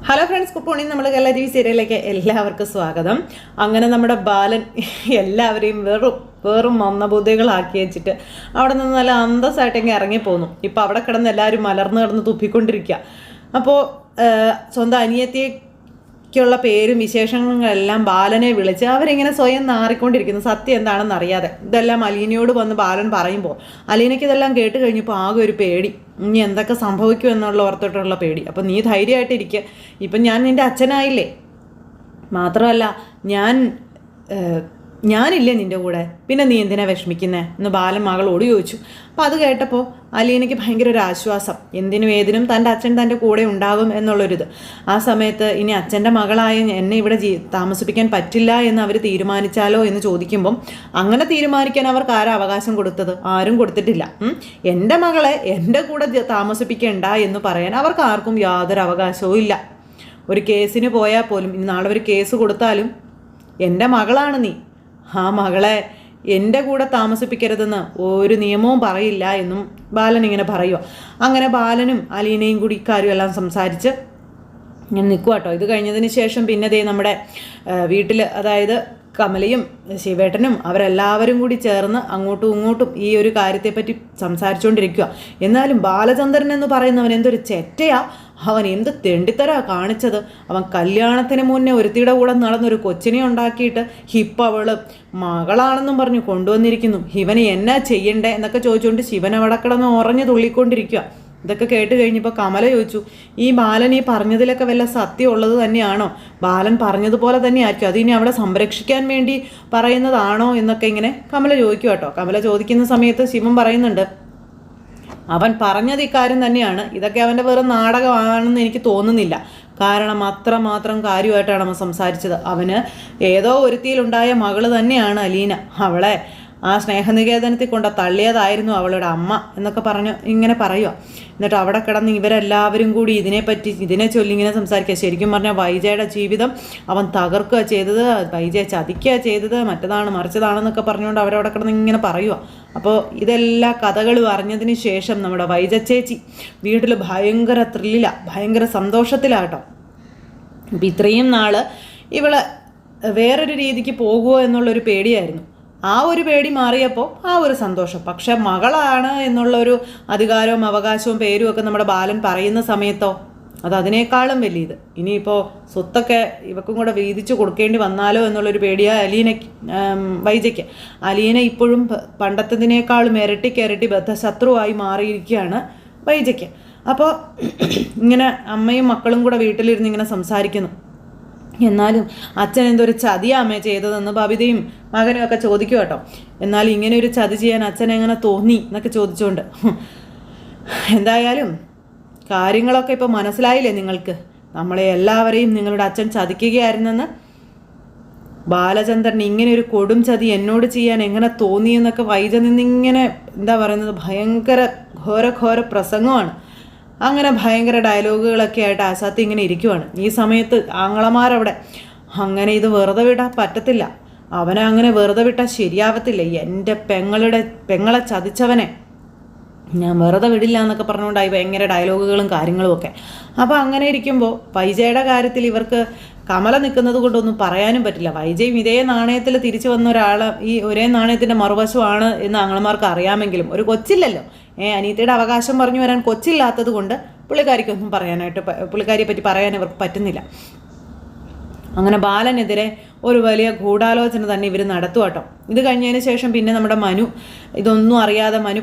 Hello friends, good morning. നമ്മൾ Kerala TV സീരിയലിലേക്ക് എല്ലാവർക്കും സ്വാഗതം. അങ്ങനെ നമ്മുടെ ബാലൻ എല്ലാവരെയും വെറും മന്ദബുദ്ധികളാക്കി വെച്ചിട്ട് അവിടെ നിന്ന് നല്ല അന്തസ്സായിട്ടെങ്കിൽ ഇറങ്ങിപ്പോന്നു. ഇപ്പം അവിടെ കിടന്ന് എല്ലാവരും മലർന്ന് കിടന്ന് തുപ്പിക്കൊണ്ടിരിക്കുക. അപ്പോൾ സ്വന്തം അനിയത്തിക്കുള്ള പേരും വിശേഷങ്ങളെല്ലാം ബാലനെ വിളിച്ച് അവരിങ്ങനെ സ്വയം നാറിക്കൊണ്ടിരിക്കുന്നു, സത്യം എന്താണെന്ന് അറിയാതെ. ഇതെല്ലാം അലീനയോട് വന്ന് ബാലൻ പറയുമ്പോൾ അലീനയ്ക്ക് ഇതെല്ലാം കേട്ട് കഴിഞ്ഞപ്പോൾ ആകെ ഒരു പേടി, ഇനി എന്തൊക്കെ സംഭവിക്കും എന്നുള്ള ഓർത്തിട്ടുള്ള പേടി. അപ്പം നീ ധൈര്യമായിട്ടിരിക്കുക, ഇപ്പം ഞാൻ നിൻ്റെ അച്ഛനായില്ലേ, മാത്രമല്ല ഞാനില്ലേ നിൻ്റെ കൂടെ, പിന്നെ നീ എന്തിനാ വിഷമിക്കുന്നേ എന്ന് ബാലൻ മകളോട് ചോദിച്ചു. അപ്പം അത് കേട്ടപ്പോൾ അലീനയ്ക്ക് ഭയങ്കര ഒരു ആശ്വാസം, എന്തിനും ഏതിനും തൻ്റെ അച്ഛൻ തൻ്റെ കൂടെ ഉണ്ടാകും എന്നുള്ളൊരിത്. ആ സമയത്ത് ഇനി അച്ഛൻ്റെ മകളായ എന്നെ ഇവിടെ താമസിപ്പിക്കാൻ പറ്റില്ല എന്ന് അവർ തീരുമാനിച്ചാലോ എന്ന് ചോദിക്കുമ്പം അങ്ങനെ തീരുമാനിക്കാൻ അവർക്ക് ആരാ അവകാശം കൊടുത്തത്? ആരും കൊടുത്തിട്ടില്ല. എൻ്റെ മകളെ എൻ്റെ കൂടെ താമസിപ്പിക്കേണ്ട എന്ന് പറയാൻ അവർക്ക് ആർക്കും യാതൊരു അവകാശവും ഇല്ല. ഒരു കേസിന് പോയാൽ പോലും ഇനി നാളെ ഒരു കേസ് കൊടുത്താലും എൻ്റെ മകളാണ് നീ, ആ മകളെ എൻ്റെ കൂടെ താമസിപ്പിക്കരുതെന്ന് ഒരു നിയമവും പറയില്ല എന്നും ബാലൻ ഇങ്ങനെ പറയുക. അങ്ങനെ ബാലനും അലീനയും കൂടി ഇക്കാര്യമെല്ലാം സംസാരിച്ച് ഞാൻ നിൽക്കുക കേട്ടോ. ഇത് കഴിഞ്ഞതിന് ശേഷം പിന്നെ ദേ നമ്മുടെ വീട്ടിൽ, അതായത് കമലയും ശിവേട്ടനും അവരെല്ലാവരും കൂടി ചേർന്ന് അങ്ങോട്ടും ഇങ്ങോട്ടും ഈ ഒരു കാര്യത്തെപ്പറ്റി സംസാരിച്ചുകൊണ്ടിരിക്കുക. എന്നാലും ബാലചന്ദ്രൻ എന്ന് പറയുന്നവൻ എന്തൊരു ചെറ്റയാ, അവൻ എന്ത് തെണ്ടിത്തരാ കാണിച്ചത്. അവൻ കല്യാണത്തിന് മുന്നേ ഒരുത്തിയുടെ കൂടെ നടന്നൊരു കൊച്ചിനെ ഉണ്ടാക്കിയിട്ട് ഇപ്പം അവൾ മകളാണെന്നും പറഞ്ഞു കൊണ്ടുവന്നിരിക്കുന്നു. ഇവന് എന്നാ ചെയ്യണ്ടേ എന്നൊക്കെ ചോദിച്ചുകൊണ്ട് ശിവൻ അവിടെ കിടന്ന് ഉറഞ്ഞു തുള്ളിക്കൊണ്ടിരിക്കുക. ഇതൊക്കെ കേട്ട് കഴിഞ്ഞപ്പോൾ കമല ചോദിച്ചു, ഈ ബാലൻ ഈ പറഞ്ഞതിലൊക്കെ വല്ല സത്യം ഉള്ളത് തന്നെയാണോ? ബാലൻ പറഞ്ഞതുപോലെ തന്നെ ആയിരിക്കും, അതിനി അവിടെ സംരക്ഷിക്കാൻ വേണ്ടി പറയുന്നതാണോ എന്നൊക്കെ ഇങ്ങനെ കമല ചോദിക്കും കേട്ടോ. കമല ചോദിക്കുന്ന സമയത്ത് ശിവൻ പറയുന്നുണ്ട്, അവൻ പറഞ്ഞത് ഇക്കാര്യം തന്നെയാണ്, ഇതൊക്കെ അവൻ്റെ വെറും നാടകമാണെന്ന് എനിക്ക് തോന്നുന്നില്ല. കാരണം അത്രമാത്രം കാര്യമായിട്ടാണ് അവൻ സംസാരിച്ചത്. അവന് ഏതോ ഒരുത്തിയിലുണ്ടായ മകള് തന്നെയാണ് അലീന, അവളെ ആ സ്നേഹനികേതനത്തിൽ കൊണ്ട് തള്ളിയതായിരുന്നു അവളുടെ അമ്മ എന്നൊക്കെ പറഞ്ഞു ഇങ്ങനെ പറയുക. എന്നിട്ട് അവിടെ കിടന്ന് ഇവരെല്ലാവരും കൂടി ഇതിനെ ചൊല്ലി ഇങ്ങനെ സംസാരിക്കുക. ശരിക്കും പറഞ്ഞാൽ വൈജയുടെ ജീവിതം അവൻ തകർക്കുക ചെയ്തത്, വൈജയെ ചതിക്കുക ചെയ്തത്, മറ്റതാണ് മറിച്ചതാണെന്നൊക്കെ പറഞ്ഞുകൊണ്ട് അവരവിടെ കിടന്ന് ഇങ്ങനെ പറയുക. അപ്പോൾ ഇതെല്ലാ കഥകളും അറിഞ്ഞതിന് ശേഷം നമ്മുടെ വൈജ ചേച്ചി വീട്ടിൽ ഭയങ്കര ത്രില്ലിലാണ്, ഭയങ്കര സന്തോഷത്തിലാട്ടോ. ഇപ്പം ഇത്രയും നാൾ ഇവള് വേറൊരു രീതിക്ക് പോകുമോ എന്നുള്ളൊരു പേടിയായിരുന്നു. ആ ഒരു പേടി മാറിയപ്പോൾ ആ ഒരു സന്തോഷം. പക്ഷെ മകളാണ് എന്നുള്ളൊരു അധികാരവും അവകാശവും പേരും ഒക്കെ നമ്മുടെ ബാലൻ പറയുന്ന സമയത്തോ അതിനേക്കാളും വലിയത്. ഇനിയിപ്പോൾ സ്വത്തൊക്കെ ഇവക്കും കൂടെ വീതിച്ച് കൊടുക്കേണ്ടി വന്നാലോ എന്നുള്ളൊരു പേടിയാണ് വൈജയ്ക്ക്. അലീന ഇപ്പോഴും പണ്ടത്തതിനേക്കാളും ഇരട്ടിക്ക് ബദ്ധശത്രുവായി മാറിയിരിക്കുകയാണ് വൈജയ്ക്ക്. അപ്പോൾ ഇങ്ങനെ അമ്മയും മക്കളും കൂടെ വീട്ടിലിരുന്ന് ഇങ്ങനെ സംസാരിക്കുന്നു. എന്നാലും അച്ഛൻ എന്തൊരു ചതിയാമ്മേ ചെയ്തതെന്ന് ബബിതയും മകനും ഒക്കെ ചോദിക്കും കേട്ടോ. എന്നാലും ഇങ്ങനെ ഒരു ചതി ചെയ്യാൻ അച്ഛൻ എങ്ങനെ തോന്നി എന്നൊക്കെ ചോദിച്ചുകൊണ്ട്, എന്തായാലും കാര്യങ്ങളൊക്കെ ഇപ്പോൾ മനസ്സിലായില്ലേ നിങ്ങൾക്ക്? നമ്മളെ എല്ലാവരെയും നിങ്ങളുടെ അച്ഛൻ ചതിക്കുകയായിരുന്നെന്ന്. ബാലചന്ദ്രൻ ഇങ്ങനെ ഒരു കൊടും ചതി എന്നോട് ചെയ്യാൻ എങ്ങനെ തോന്നിയെന്നൊക്കെ വൈജ നിന്നിങ്ങനെ എന്താ പറയുന്നത്, ഭയങ്കര ഘോര പ്രസംഗമാണ്. അങ്ങനെ ഭയങ്കര ഡയലോഗുകളൊക്കെ ആയിട്ട് ആശാത്തി ഇങ്ങനെ ഇരിക്കുവാണ്. ഈ സമയത്ത് ആങ്ങളമാരവിടെ, അങ്ങനെ ഇത് വെറുതെ വിടാൻ പറ്റത്തില്ല, അവനെ അങ്ങനെ വെറുതെ വിട്ടാൽ ശരിയാവത്തില്ല, എൻ്റെ പെങ്ങളെ ചതിച്ചവനെ ഞാൻ വെറുതെ വിടില്ല എന്നൊക്കെ പറഞ്ഞുകൊണ്ടായി ഭയങ്കര ഡയലോഗുകളും കാര്യങ്ങളും ഒക്കെ. അപ്പോൾ അങ്ങനെ ഇരിക്കുമ്പോൾ വൈജയുടെ കാര്യത്തിൽ ഇവർക്ക് കമല നിൽക്കുന്നത് കൊണ്ടൊന്നും പറയാനും പറ്റില്ല. വൈജയും ഇതേ നാണയത്തിൽ തിരിച്ചു വന്ന ഒരാൾ ഈ ഒരേ നാണയത്തിൻ്റെ മറുവശമാണ് എന്ന് ആങ്ങളമാർക്ക് അറിയാമെങ്കിലും ഒരു കൊച്ചില്ലല്ലോ. അനിയത്തിയുടെ അവകാശം പറഞ്ഞു വരാൻ കൊച്ചില്ലാത്തത് കൊണ്ട് പുള്ളിക്കാരിക്കൊന്നും പുള്ളിക്കാരിയെ പറ്റി പറയാൻ ഇവർക്ക് പറ്റുന്നില്ല. അങ്ങനെ ബാലനെതിരെ ഒരു വലിയ ഗൂഢാലോചന തന്നെ ഇവർ നടത്തുക കേട്ടോ. ഇത് കഴിഞ്ഞതിന് ശേഷം പിന്നെ നമ്മുടെ മനു, ഇതൊന്നും അറിയാതെ മനു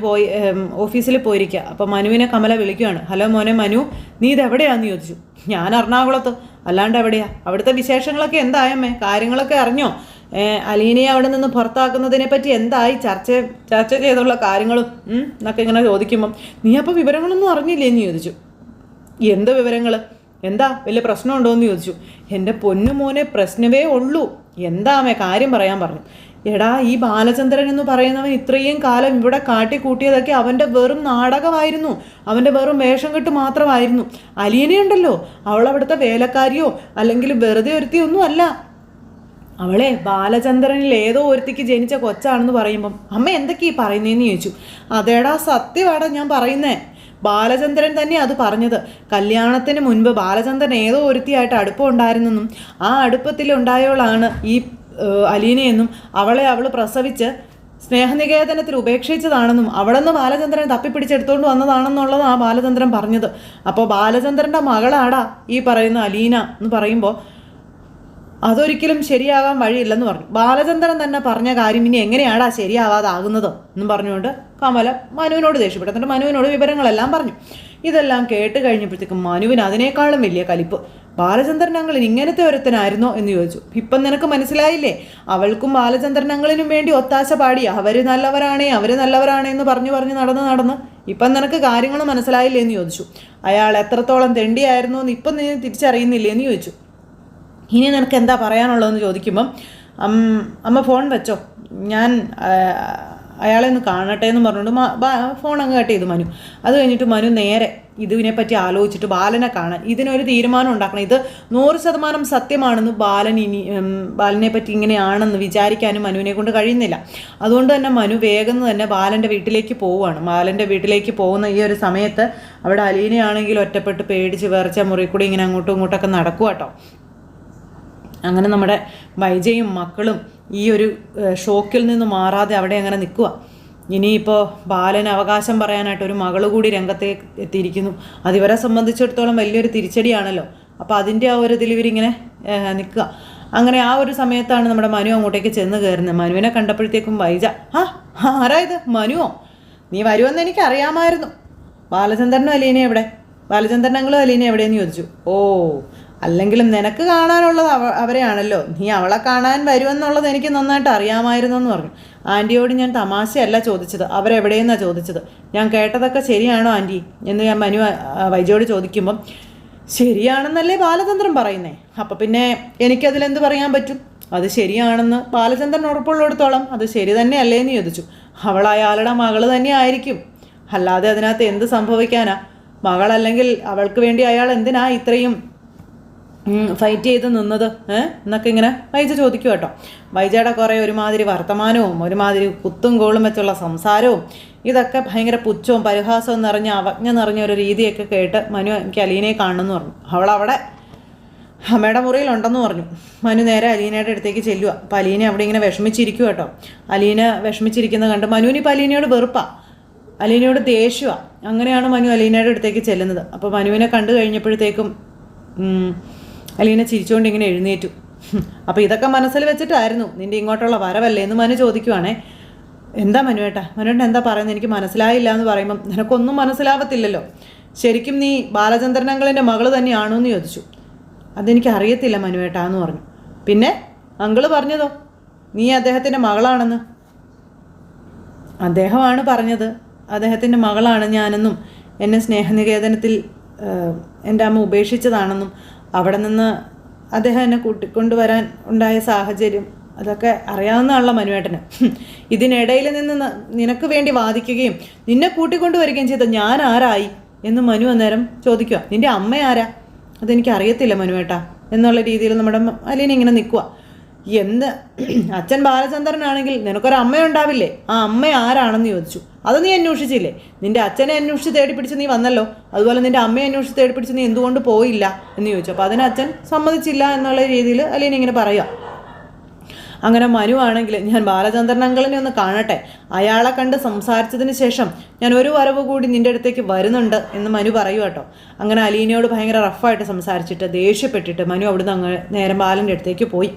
ഓഫീസിൽ പോയിരിക്കുക. അപ്പോൾ മനുവിനെ കമല വിളിക്കുകയാണ്. ഹലോ മോനെ മനു, നീ ഇതെവിടെയാണെന്ന് ചോദിച്ചു. ഞാൻ എറണാകുളത്ത്. അല്ലാണ്ട് എവിടെയാ? അവിടുത്തെ വിശേഷങ്ങളൊക്കെ എന്തായമ്മേ? കാര്യങ്ങളൊക്കെ അറിഞ്ഞോ? അലീനയെ അവിടെ നിന്ന് പുറത്താക്കുന്നതിനെ പറ്റി എന്തായി ചർച്ച ചെയ്തുള്ള കാര്യങ്ങളും എന്നൊക്കെ ഇങ്ങനെ ചോദിക്കുമ്പം, നീ അപ്പോൾ വിവരങ്ങളൊന്നും അറിഞ്ഞില്ലേ എന്ന് ചോദിച്ചു. എന്ത് വിവരങ്ങൾ? എന്താ വലിയ പ്രശ്നമുണ്ടോ എന്ന് ചോദിച്ചു. എൻ്റെ പൊന്നു മോനെ, പ്രശ്നമേ ഉള്ളൂ. എന്താമേ കാര്യം പറയാൻ പറഞ്ഞു. എടാ, ഈ ബാലചന്ദ്രൻ എന്ന് പറയുന്നവൻ ഇത്രയും കാലം ഇവിടെ കാട്ടിക്കൂട്ടിയതൊക്കെ അവൻ്റെ വെറും നാടകമായിരുന്നു, അവൻ്റെ വെറും വേഷം കെട്ട് മാത്രമായിരുന്നു. അലീനയുണ്ടല്ലോ, അവളവിടുത്തെ വേലക്കാരിയോ അല്ലെങ്കിൽ വെറുതെ ഒരുത്തിയൊന്നും അല്ല. അവളെ ബാലചന്ദ്രനിൽ ഏതോ ഒരുത്തിക്ക് ജനിച്ച കൊച്ചാണെന്ന് പറയുമ്പം, അമ്മ എന്തൊക്കെയാ പറയുന്നതെന്ന് ചോദിച്ചു. അതേടാ, സത്യമാടാ ഞാൻ പറയുന്നേ. ബാലചന്ദ്രൻ തന്നെ അത് പറഞ്ഞത്. കല്യാണത്തിന് മുൻപ് ബാലചന്ദ്രൻ ഏതോ ഒരുത്തിയായിട്ട് അടുപ്പം ഉണ്ടായിരുന്നെന്നും ആ അടുപ്പത്തിലുണ്ടായവളാണ് ഈ അലീനയെന്നും അവൾ പ്രസവിച്ച് സ്നേഹനികേതനത്തിൽ ഉപേക്ഷിച്ചതാണെന്നും അവിടെ നിന്ന് ബാലചന്ദ്രൻ തപ്പിപ്പിടിച്ചെടുത്തുകൊണ്ട് വന്നതാണെന്നുള്ളത് ആ ബാലചന്ദ്രൻ പറഞ്ഞത്. അപ്പോൾ ബാലചന്ദ്രൻ്റെ മകളാടാ ഈ പറയുന്ന അലീന എന്ന് പറയുമ്പോൾ അതൊരിക്കലും ശരിയാകാൻ വഴിയില്ലെന്ന് പറഞ്ഞു. ബാലചന്ദ്രൻ തന്നെ പറഞ്ഞ കാര്യം ഇനി എങ്ങനെയാടാ ശരിയാവാതാകുന്നത് എന്നും പറഞ്ഞുകൊണ്ട് കമല മനുവിനോട് ദേഷ്യപ്പെട്ടു. എന്നിട്ട് മനുവിനോട് വിവരങ്ങളെല്ലാം പറഞ്ഞു. ഇതെല്ലാം കേട്ട് കഴിഞ്ഞപ്പോഴത്തേക്കും മനുവിന് അതിനേക്കാളും വലിയ കലിപ്പ്. ബാലചന്ദ്രൻ അങ്കിളിന് ഇങ്ങനത്തെ ഒരുത്തനായിരുന്നോ എന്ന് ചോദിച്ചു. ഇപ്പം നിനക്ക് മനസ്സിലായില്ലേ, അവൾക്കും ബാലചന്ദ്രൻ അങ്കിളിനും വേണ്ടി ഒത്താശ പാടി അവർ നല്ലവരാണേ എന്ന് പറഞ്ഞു നടന്ന് ഇപ്പം നിനക്ക് കാര്യങ്ങൾ മനസ്സിലായില്ലേ എന്ന് ചോദിച്ചു. അയാൾ എത്രത്തോളം തെണ്ടിയായിരുന്നു എന്ന് ഇപ്പം നീ തിരിച്ചറിയുന്നില്ലേ എന്ന് ചോദിച്ചു. ഇനി നിനക്ക് എന്താ പറയാനുള്ളതെന്ന് ചോദിക്കുമ്പം അമ്മ ഫോൺ വെച്ചോ, ഞാൻ അയാളെ ഒന്ന് കാണട്ടെ എന്ന് പറഞ്ഞുകൊണ്ട് ഫോൺ അങ്ങ് കട്ട് ചെയ്തു മനു. അത് കഴിഞ്ഞിട്ട് മനു നേരെ ഇതിനെപ്പറ്റി ആലോചിച്ചിട്ട് ബാലനെ കാണാൻ ഇതിനൊരു തീരുമാനം ഉണ്ടാക്കണം. ഇത് 100% സത്യമാണെന്ന് ബാലനെ പറ്റി ഇങ്ങനെയാണെന്ന് വിചാരിക്കാനും മനുവിനെ കൊണ്ട് കഴിയുന്നില്ല. അതുകൊണ്ട് തന്നെ മനു വേഗം തന്നെ ബാലൻ്റെ വീട്ടിലേക്ക് പോവുകയാണ്. ബാലൻ്റെ വീട്ടിലേക്ക് പോകുന്ന ഈ ഒരു സമയത്ത് അവിടെ അലീനയാണെങ്കിൽ ഒറ്റപ്പെട്ട് പേടിച്ച് വിറച്ച മുറി കൂടി ഇങ്ങനെ അങ്ങോട്ടും ഇങ്ങോട്ടൊക്കെ നടക്കുക കേട്ടോ. അങ്ങനെ നമ്മുടെ വൈജയും മക്കളും ഈ ഒരു ഷോക്കിൽ നിന്ന് മാറാതെ അവിടെ അങ്ങനെ നിൽക്കുക. ഇനിയിപ്പോൾ ബാലന് അവകാശം പറയാനായിട്ട് ഒരു മകൾ കൂടി രംഗത്തേക്ക് എത്തിയിരിക്കുന്നു. അതിവരെ സംബന്ധിച്ചിടത്തോളം വലിയൊരു തിരിച്ചടിയാണല്ലോ. അപ്പോൾ അതിൻ്റെ ആ ഒരു ഇതിൽ ഇവരിങ്ങനെ നിൽക്കുക. അങ്ങനെ ആ ഒരു സമയത്താണ് നമ്മുടെ മനു അങ്ങോട്ടേക്ക് ചെന്ന് കയറുന്നത്. മനുവിനെ കണ്ടപ്പോഴത്തേക്കും വൈജ ആരായത് മനുവോ, നീ വരുമെന്ന് എനിക്ക് അറിയാമായിരുന്നു. ബാലചന്ദ്രനും അലീന എവിടെ, ബാലചന്ദ്രനങ്ങളും അലീന എവിടെയെന്ന് ചോദിച്ചു. ഓ, അല്ലെങ്കിലും നിനക്ക് കാണാനുള്ളത് അവരെയാണല്ലോ, നീ അവളെ കാണാൻ വരുമെന്നുള്ളത് എനിക്ക് നന്നായിട്ട് അറിയാമായിരുന്നു എന്ന് പറഞ്ഞു. ആൻറ്റിയോട് ഞാൻ തമാശയല്ല ചോദിച്ചത്, അവരെവിടെയെന്നാണ് ചോദിച്ചത്. ഞാൻ കേട്ടതൊക്കെ ശരിയാണോ ആൻറ്റി എന്ന് ഞാൻ മനു വൈജയോട് ചോദിക്കുമ്പം ശരിയാണെന്നല്ലേ ബാലചന്ദ്രൻ പറയുന്നേ, അപ്പം പിന്നെ എനിക്കതിലെന്ത് പറയാൻ പറ്റും? അത് ശരിയാണെന്ന് ബാലചന്ദ്രൻ ഉറപ്പുള്ളിടത്തോളം അത് ശരി തന്നെയല്ലേ എന്ന് ചോദിച്ചു. അവൾ അയാളുടെ മകൾ തന്നെ ആയിരിക്കും, അല്ലാതെ അതിനകത്ത് എന്ത് സംഭവിക്കാനാ? മകളല്ലെങ്കിൽ അവൾക്ക് വേണ്ടി അയാൾ എന്തിനാ ഇത്രയും ഫൈറ്റ് ചെയ്ത് നിന്നത് എന്നൊക്കെ ഇങ്ങനെ വൈജ ചോദിക്കും കേട്ടോ. വൈജയുടെ കുറേ ഒരുമാതിരി വർത്തമാനവും ഒരുമാതിരി കുത്തും കോളും വെച്ചുള്ള സംസാരവും ഇതൊക്കെ ഭയങ്കര പുച്ഛവും പരിഹാസവും നിറഞ്ഞ അവജ്ഞ നിറഞ്ഞ ഒരു രീതിയൊക്കെ കേട്ട് മനു എനിക്ക് അലീനയെ കാണണമെന്ന് പറഞ്ഞു. അവളവിടെ അമ്മയുടെ മുറിയിലുണ്ടെന്ന് പറഞ്ഞു. മനു നേരെ അലീനയുടെ അടുത്തേക്ക് ചെല്ലുക. അപ്പോൾ അലീന അവിടെ ഇങ്ങനെ വിഷമിച്ചിരിക്കുക കേട്ടോ. അലീന വിഷമിച്ചിരിക്കുന്നത് കണ്ട് മനുവിന് ഇപ്പോൾ അലീനയോട് വെറുപ്പാണ്, അലീനയോട് ദേഷ്യമാണ്. അങ്ങനെയാണ് മനു അലീനയുടെ അടുത്തേക്ക് ചെല്ലുന്നത്. അപ്പോൾ മനുവിനെ കണ്ടു കഴിഞ്ഞപ്പോഴത്തേക്കും അലീന ചിരിച്ചുകൊണ്ട് ഇങ്ങനെ എഴുന്നേറ്റു. അപ്പോൾ ഇതൊക്കെ മനസ്സിൽ വെച്ചിട്ടായിരുന്നു നിൻ്റെ ഇങ്ങോട്ടുള്ള വരവല്ലേ എന്ന് മനു ചോദിക്കുവാണേ. എന്താ മനുവേട്ടാ എന്താ പറയുന്നത്, എനിക്ക് മനസ്സിലായില്ല എന്ന് പറയുമ്പം നിനക്കൊന്നും മനസ്സിലാവത്തില്ലല്ലോ. ശരിക്കും നീ ബാലചന്ദ്രൻ അങ്കിളിൻ്റെ മകൾ തന്നെയാണോ എന്ന് ചോദിച്ചു. അതെനിക്ക് അറിയത്തില്ല മനുവേട്ടാ എന്ന് പറഞ്ഞു. പിന്നെ അങ്കിള് പറഞ്ഞതോ നീ അദ്ദേഹത്തിൻ്റെ മകളാണെന്ന്? അദ്ദേഹമാണ് പറഞ്ഞത് അദ്ദേഹത്തിൻ്റെ മകളാണ് ഞാനെന്നും എന്നെ സ്നേഹനികേതനത്തിൽ എൻ്റെ അമ്മ ഉപേക്ഷിച്ചതാണെന്നും അവിടെ നിന്ന് അദ്ദേഹം എന്നെ കൂട്ടിക്കൊണ്ടുവരാൻ ഉണ്ടായ സാഹചര്യം അതൊക്കെ അറിയാവുന്നതാണല്ലോ മനുവേട്ടന്. ഇതിനിടയിൽ നിന്ന് നിനക്ക് വേണ്ടി വാദിക്കുകയും നിന്നെ കൂട്ടിക്കൊണ്ടുവരികയും ചെയ്ത ഞാൻ ആരായി എന്ന് മനു അന്നേരം ചോദിക്കുക. നിൻ്റെ അമ്മ ആരാ? അതെനിക്ക് അറിയത്തില്ല മനുവേട്ടാ എന്നുള്ള രീതിയിൽ നമ്മുടെ അലീന ഇങ്ങനെ നിൽക്കുക. എന്ത് അച്ഛൻ ബാലചന്ദ്രനാണെങ്കിൽ നിനക്കൊരു അമ്മയുണ്ടാവില്ലേ, ആ അമ്മ ആരാണെന്ന് ചോദിച്ചു. അത് നീ അന്വേഷിച്ചില്ലേ? നിൻ്റെ അച്ഛനെ അന്വേഷിച്ച് തേടിപ്പിടിച്ച് നീ വന്നല്ലോ, അതുപോലെ നിൻ്റെ അമ്മയെ അന്വേഷിച്ച് തേടിപ്പിടിച്ച് നീ എന്തുകൊണ്ട് പോയില്ല എന്ന് ചോദിച്ചു. അപ്പോൾ അതിന് അച്ഛൻ സമ്മതിച്ചില്ല എന്നുള്ള രീതിയിൽ അലീന ഇങ്ങനെ പറയുക. അങ്ങനെ മനു ആണെങ്കിൽ ഞാൻ ബാലചന്ദ്രൻ അങ്കിളിനെ ഒന്ന് കാണട്ടെ, അയാളെ കണ്ട് സംസാരിച്ചതിന് ശേഷം ഞാൻ ഒരു വരവ് കൂടി നിൻ്റെ അടുത്തേക്ക് വരുന്നുണ്ട് എന്ന് മനു പറയൂ കേട്ടോ. അങ്ങനെ അലീനയോട് ഭയങ്കര റഫായിട്ട് സംസാരിച്ചിട്ട് ദേഷ്യപ്പെട്ടിട്ട് മനു അവിടുന്ന് അങ്ങ് നേരം ബാലൻ്റെ അടുത്തേക്ക് പോയി.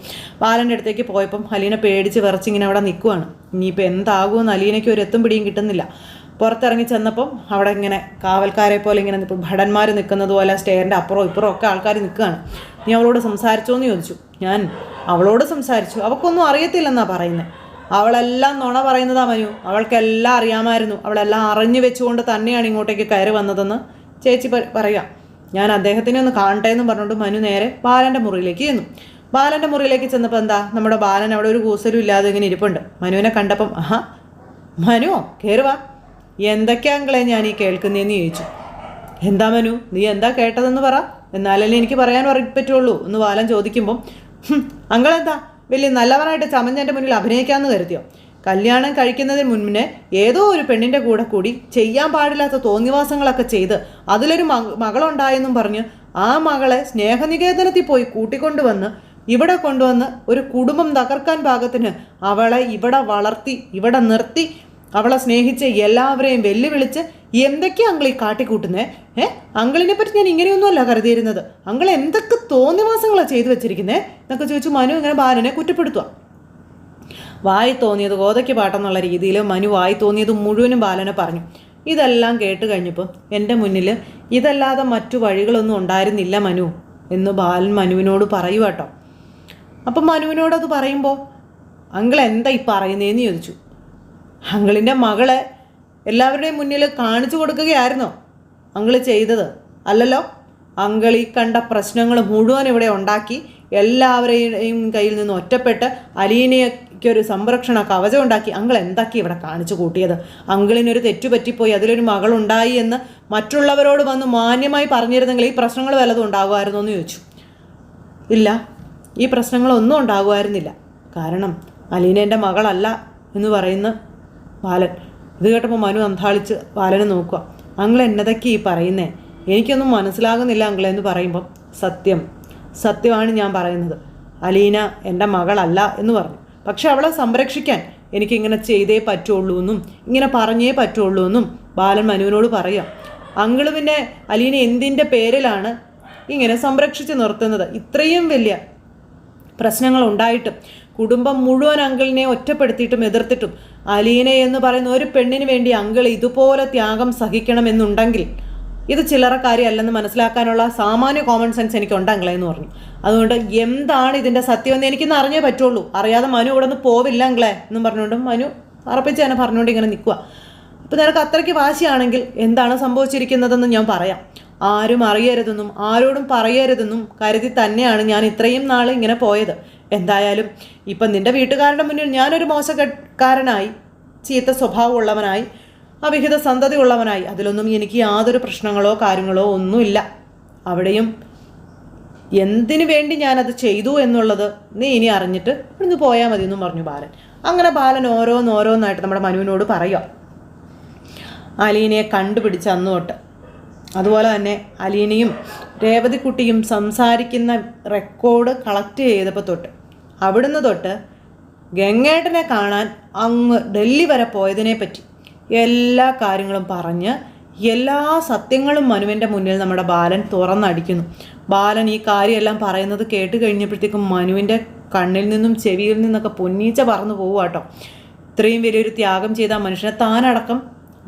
ബാലൻ്റെ അടുത്തേക്ക് പോയപ്പം അലീന പേടിച്ച് വിറച്ചിങ്ങനെ അവിടെ നിൽക്കുവാണ്. ഇനിയിപ്പോൾ എന്താകുമെന്ന് അലീനയ്ക്ക് ഒരു എത്തും പിടിയും കിട്ടുന്നില്ല. പുറത്തിറങ്ങി ചെന്നപ്പം അവിടെ ഇങ്ങനെ കാവൽക്കാരെ പോലെ ഇങ്ങനെ ഇപ്പോൾ ഭടന്മാർ നിൽക്കുന്നത് പോലെ സ്റ്റെയറിൻ്റെ അപ്പുറവും ഇപ്പുറവും ഒക്കെ ആൾക്കാർ നിൽക്കുകയാണ്. നീ അവളോട് സംസാരിച്ചോ എന്ന് ചോദിച്ചു. ഞാൻ അവളോട് സംസാരിച്ചു, അവൾക്കൊന്നും അറിയത്തില്ലെന്നാണ് പറയുന്നത്. അവളെല്ലാം നുണ പറയുന്നതാ മനു, അവൾക്കെല്ലാം അറിയാമായിരുന്നു, അവളെല്ലാം അറിഞ്ഞു വെച്ചുകൊണ്ട് തന്നെയാണ് ഇങ്ങോട്ടേക്ക് കയറി വന്നതെന്ന് ചേച്ചി പറയുക. ഞാൻ അദ്ദേഹത്തിനെ ഒന്ന് കാണട്ടെ എന്ന് പറഞ്ഞുകൊണ്ട് മനു നേരെ ബാലൻ്റെ മുറിയിലേക്ക് ചെന്നു. ബാലൻ്റെ മുറിയിലേക്ക് ചെന്നപ്പോൾ എന്താ നമ്മുടെ ബാലൻ അവിടെ ഒരു കൂസലും ഇല്ലാതെ ഇങ്ങനെ ഇരിപ്പുണ്ട്. മനുവിനെ കണ്ടപ്പം മനുവോ കയറുവാ, എന്തൊക്കെയാങ്കളെ ഞാൻ ഈ കേൾക്കുന്നതെന്ന് ചോദിച്ചു. എന്താ മനു നീ എന്താ കേട്ടതെന്ന് പറ, എന്നാലല്ലേ എനിക്ക് പറയാൻ പറ്റുള്ളൂ എന്ന് ബാലൻ ചോദിക്കുമ്പം അങ്കളെന്താ വലിയ നല്ലവനായിട്ട് ചമഞ്ഞെൻ്റെ മുന്നിൽ അഭിനയിക്കാമെന്ന് കരുതിയോ? കല്യാണം കഴിക്കുന്നതിന് മുന്നേ ഏതോ ഒരു പെണ്ണിൻ്റെ കൂടെ കൂടി ചെയ്യാൻ പാടില്ലാത്ത തോന്നിവാസങ്ങളൊക്കെ ചെയ്ത് അതിലൊരു മകളുണ്ടായെന്നും പറഞ്ഞ് ആ മകളെ സ്നേഹനികേതനത്തിൽ പോയി കൂട്ടിക്കൊണ്ടുവന്ന് ഇവിടെ കൊണ്ടുവന്ന് ഒരു കുടുംബം തകർക്കാൻ പാകത്തിന് അവളെ ഇവിടെ വളർത്തി ഇവിടെ നിർത്തി അവളെ സ്നേഹിച്ച് എല്ലാവരെയും വെല്ലുവിളിച്ച് എന്തൊക്കെയാണ് അങ്കിൾ ഈ കാട്ടിക്കൂട്ടുന്നേ? അങ്കിളിനെ പറ്റി ഞാൻ ഇങ്ങനെയൊന്നുമല്ല കരുതിയിരുന്നത്. അങ്കിൾ എന്തൊക്കെ തോന്നിവാസങ്ങളാണ് ചെയ്തു വെച്ചിരിക്കുന്നേ എന്നൊക്കെ ചോദിച്ചു മനു ഇങ്ങനെ ബാലനെ കുറ്റപ്പെടുത്തുക. വായി തോന്നിയത് ഗോതയ്ക്ക് പാട്ടെന്നുള്ള രീതിയിൽ മനു വായി തോന്നിയത് മുഴുവനും ബാലനെ പറഞ്ഞു. ഇതെല്ലാം കേട്ട് കഴിഞ്ഞപ്പോൾ എൻ്റെ മുന്നിൽ ഇതല്ലാതെ മറ്റു വഴികളൊന്നും ഉണ്ടായിരുന്നില്ല മനു എന്ന് ബാലൻ മനുവിനോട് പറയുക കേട്ടോ. അപ്പം മനുവിനോടത് പറയുമ്പോൾ അങ്കിൾ എന്താ ഈ പറയുന്നതെന്ന് ചോദിച്ചു. അങ്കിളിൻ്റെ മകളെ എല്ലാവരുടെയും മുന്നിൽ കാണിച്ചു കൊടുക്കുകയായിരുന്നോ അങ്കിൾ ചെയ്തത്? അല്ലല്ലോ. അങ്കിൾ ഈ കണ്ട പ്രശ്നങ്ങൾ മുഴുവൻ ഇവിടെ ഉണ്ടാക്കി എല്ലാവരെയും കയ്യിൽ നിന്ന് ഒറ്റപ്പെട്ട് അലീനയ്ക്കൊരു സംരക്ഷണ കവചം ഉണ്ടാക്കി അങ്കിൾ എന്തൊക്കെ ഇവിടെ കാണിച്ചു കൂട്ടിയത്? അങ്കിളിനൊരു തെറ്റുപറ്റിപ്പോയി, അതിലൊരു മകളുണ്ടായി എന്ന് മറ്റുള്ളവരോട് വന്ന് മാന്യമായി പറഞ്ഞിരുന്നെങ്കിൽ ഈ പ്രശ്നങ്ങൾ വല്ലതും ഉണ്ടാകുമായിരുന്നോ എന്ന് ചോദിച്ചു. ഇല്ല, ഈ പ്രശ്നങ്ങളൊന്നും ഉണ്ടാകുമായിരുന്നില്ല. കാരണം അലീന എൻ്റെ മകളല്ല എന്ന് പറയുന്ന ബാലൻ. ഇത് കേട്ടപ്പോൾ മനു അന്താളിച്ച് ബാലനെ നോക്കുക. അങ്കിൾ എന്നതൊക്കെ ഈ പറയുന്നേ? എനിക്കൊന്നും മനസ്സിലാകുന്നില്ല അങ്കിളെ എന്ന് പറയുമ്പം സത്യമാണ് ഞാൻ പറയുന്നത്. അലീന എൻ്റെ മകളല്ല എന്ന് പറഞ്ഞു. പക്ഷെ അവളെ സംരക്ഷിക്കാൻ എനിക്കിങ്ങനെ ചെയ്തേ പറ്റുള്ളൂ എന്നും ഇങ്ങനെ പറഞ്ഞേ പറ്റുള്ളൂ എന്നും ബാലൻ മനുവിനോട് പറയാം. അങ്കിൾ പിന്നെ അലീന എന്തിൻ്റെ പേരിലാണ് ഇങ്ങനെ സംരക്ഷിച്ച് നിർത്തുന്നത്? ഇത്രയും വലിയ പ്രശ്നങ്ങൾ ഉണ്ടായിട്ടും കുടുംബം മുഴുവൻ അങ്കിളിനെ ഒറ്റപ്പെടുത്തിയിട്ടും എതിർത്തിട്ടും അലീന എന്ന് പറയുന്ന ഒരു പെണ്ണിന് വേണ്ടി അങ്കിൾ ഇതുപോലെ ത്യാഗം സഹിക്കണമെന്നുണ്ടെങ്കിൽ ഇത് ചില്ലറ കാര്യമല്ലെന്ന് മനസ്സിലാക്കാനുള്ള സാമാന്യ കോമൺ സെൻസ് എനിക്കുണ്ട് അങ്കിളെ എന്ന് പറഞ്ഞു. അതുകൊണ്ട് എന്താണ് ഇതിൻ്റെ സത്യമെന്ന് എനിക്കിന്ന് അറിഞ്ഞേ പറ്റുള്ളൂ. അറിയാതെ മനു ഇവിടെ നിന്ന് പോവില്ല അങ്കിളെ എന്നും പറഞ്ഞുകൊണ്ട് മനു അറപ്പിച്ച് തന്നെ പറഞ്ഞുകൊണ്ട് ഇങ്ങനെ നിൽക്കുക. അപ്പോൾ നിനക്ക് അത്രയ്ക്ക് വാശിയാണെങ്കിൽ എന്താണ് സംഭവിച്ചിരിക്കുന്നതെന്ന് ഞാൻ പറയാം. ആരും അറിയരുതെന്നും ആരോടും പറയരുതെന്നും കരുതി തന്നെയാണ് ഞാൻ ഇത്രയും നാൾ ഇങ്ങനെ പോയത്. എന്തായാലും ഇപ്പം നിൻ്റെ വീട്ടുകാരുടെ മുന്നിൽ ഞാനൊരു മോശക്കാരനായി, ചീത്ത സ്വഭാവമുള്ളവനായി, അവിഹിത സന്തതി ഉള്ളവനായി, അതിലൊന്നും എനിക്ക് യാതൊരു പ്രശ്നങ്ങളോ കാര്യങ്ങളോ ഒന്നുമില്ല. അവിടെയും എന്തിനു വേണ്ടി ഞാനത് ചെയ്തു എന്നുള്ളത് നീ ഇനി അറിഞ്ഞിട്ട് ഇവിടുന്ന് പോയാൽ മതി എന്നും പറഞ്ഞു ബാലൻ. അങ്ങനെ ബാലൻ ഓരോന്നായിട്ട് നമ്മുടെ മനുവിനോട് പറയുക. അലീനയെ കണ്ടുപിടിച്ച് അന്ന് തൊട്ട്, അതുപോലെ തന്നെ അലീനയും രേവതിക്കുട്ടിയും സംസാരിക്കുന്ന റെക്കോർഡ് കളക്ട് ചെയ്തപ്പോൾ തൊട്ട്, അവിടുന്ന് തൊട്ട് ഗംഗേട്ടനെ കാണാൻ അങ്ങ് ഡൽഹി വരെ പോയതിനെ പറ്റി എല്ലാ കാര്യങ്ങളും പറഞ്ഞ് എല്ലാ സത്യങ്ങളും മനുവിൻ്റെ മുന്നിൽ നമ്മുടെ ബാലൻ തുറന്നടിക്കുന്നു. ബാലൻ ഈ കാര്യമെല്ലാം പറയുന്നത് കേട്ട് കഴിഞ്ഞപ്പോഴത്തേക്കും മനുവിൻ്റെ കണ്ണിൽ നിന്നും ചെവിയിൽ നിന്നൊക്കെ പൊന്നീച്ച പറന്നു പോവുക കേട്ടോ. ഇത്രയും വലിയൊരു ത്യാഗം ചെയ്ത മനുഷ്യനെ താനടക്കം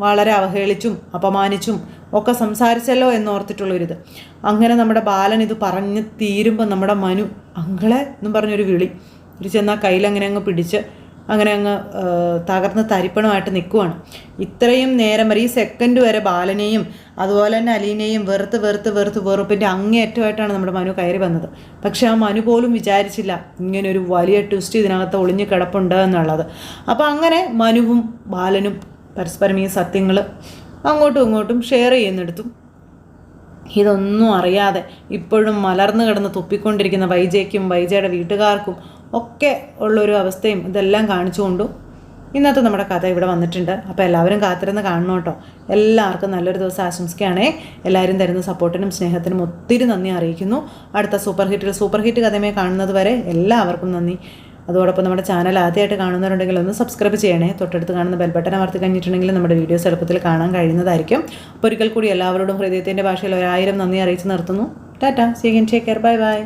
വളരെ അവഹേളിച്ചും അപമാനിച്ചും ഒക്കെ സംസാരിച്ചല്ലോ എന്നോർത്തിട്ടുള്ളൊരിത്. അങ്ങനെ നമ്മുടെ ബാലൻ ഇത് പറഞ്ഞ് തീരുമ്പോൾ നമ്മുടെ മനു അങ്കിളെ എന്നും പറഞ്ഞൊരു വിളി ഒരു ചെന്നാൽ കയ്യിലങ്ങനെ അങ്ങ് പിടിച്ച് അങ്ങനെ അങ്ങ് തകർന്ന് തരിപ്പണമായിട്ട് നിൽക്കുവാണ്. ഇത്രയും നേരം വരെ ഈ സെക്കൻഡ് വരെ ബാലനെയും അതുപോലെ തന്നെ അലീനയും വെറുപ്പിൻ്റെ അങ്ങേയറ്റമായിട്ടാണ് നമ്മുടെ മനു കയറി വന്നത്. പക്ഷെ ആ മനു പോലും വിചാരിച്ചില്ല ഇങ്ങനൊരു വലിയ ട്വിസ്റ്റ് ഇതിനകത്ത് ഒളിഞ്ഞു കിടപ്പുണ്ട് എന്നുള്ളത്. അപ്പോൾ അങ്ങനെ മനുവും ബാലനും പരസ്പരം ഈ സത്യങ്ങൾ അങ്ങോട്ടും ഇങ്ങോട്ടും ഷെയർ ചെയ്യുന്നിടത്തും ഇതൊന്നും അറിയാതെ ഇപ്പോഴും മലർന്നു കിടന്ന് തുപ്പിക്കൊണ്ടിരിക്കുന്ന വൈജയ്ക്കും വൈജയുടെ വീട്ടുകാർക്കും ഒക്കെ ഉള്ളൊരു അവസ്ഥയും ഇതെല്ലാം കാണിച്ചുകൊണ്ടും ഇന്നത്തെ നമ്മുടെ കഥ ഇവിടെ വന്നിട്ടുണ്ട്. അപ്പോൾ എല്ലാവരും കാത്തിരുന്ന് കാണണം കേട്ടോ. എല്ലാവർക്കും നല്ലൊരു ദിവസം ആശംസിക്കുകയാണേ. എല്ലാവരും തരുന്ന സപ്പോർട്ടിനും സ്നേഹത്തിനും ഒത്തിരി നന്ദി അറിയിക്കുന്നു. അടുത്ത സൂപ്പർ ഹിറ്റ് കഥയുമായി കാണുന്നത് വരെ എല്ലാവർക്കും നന്ദി. അതോടൊപ്പം നമ്മുടെ ചാനൽ ആദ്യമായിട്ട് കാണുന്നവരുണ്ടെങ്കിൽ ഒന്ന് സബ്സ്ക്രൈബ് ചെയ്യണേ. തൊട്ടടുത്ത് കാണുന്ന ബെൽ ബട്ടൺ അമർത്തി കഴിഞ്ഞിട്ടുണ്ടെങ്കിൽ നമ്മുടെ വീഡിയോസ് എളുപ്പത്തിൽ കാണാൻ കഴിയുന്നതായിരിക്കും. അപ്പോൾ ഒരിക്കൽ കൂടി എല്ലാവരോടും ഹൃദയത്തിൻ്റെ ഭാഷയിൽ 1000 നന്ദി അറിയിച്ച് നിർത്തുന്നു. Tata, see you again, take care, bye by.